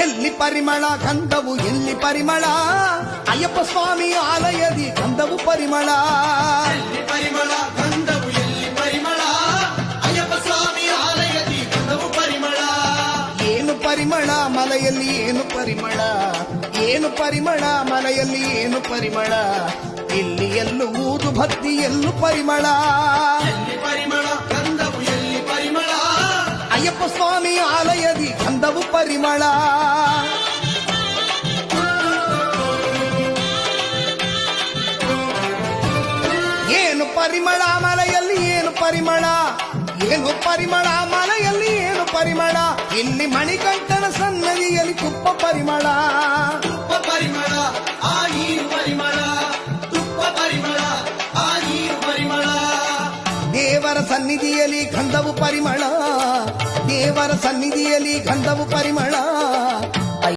ಎಲ್ಲಿ ಪರಿಮಳ ಗಂಧವು ಎಲ್ಲಿ ಪರಿಮಳ ಅಯ್ಯಪ್ಪ ಸ್ವಾಮಿ ಆಲಯದಿ ಗಂಧವು ಪರಿಮಳ ಎಲ್ಲಿ ಪರಿಮಳ ಗಂಧವು ಎಲ್ಲಿ ಪರಿಮಳ ಅಯ್ಯಪ್ಪ ಸ್ವಾಮಿ ಆಲಯದಿ ಗಂಧವು ಪರಿಮಳ ಏನು ಪರಿಮಳ ಮಲೆಯಲ್ಲಿ ಏನು ಪರಿಮಳ ಏನು ಪರಿಮಳ ಮಲೆಯಲ್ಲಿ ಏನು ಪರಿಮಳ ಇಲ್ಲಿ ಎಲ್ಲೂ ಊದು ಭಕ್ತಿ ಎಲ್ಲೂ ಪರಿಮಳ ಎಲ್ಲಿ ಪರಿಮಳ ಗಂಧವು ಎಲ್ಲಿ ಪರಿಮಳ ಅಯ್ಯಪ್ಪ ಸ್ವಾಮಿ ಆಲಯದಿ ಗಂಧವು ಪರಿಮಳ ಏನು ಪರಿಮಳ ಮಲೆಯಲ್ಲಿ ಏನು ಪರಿಮಳ ಏನು ಪರಿಮಳ ಮಲೆಯಲ್ಲಿ ಏನು ಪರಿಮಳ ಇಲ್ಲಿ ಮಣಿಕಂಠನ ಸನ್ನದಿಯಲ್ಲಿ ತುಪ್ಪ ಪರಿಮಳ ತುಪ್ಪ ಪರಿಮಳ ಆ ನೀರು ಪರಿಮಳ ತುಪ್ಪ ಪರಿಮಳ ಆ ನೀರು ಪರಿಮಳ ದೇವರ ಸನ್ನಿಧಿಯಲ್ಲಿ ಗಂಧವು ಪರಿಮಳ ದೇವರ ಸನ್ನಿಧಿಯಲ್ಲಿ ಗಂಧವು ಪರಿಮಳ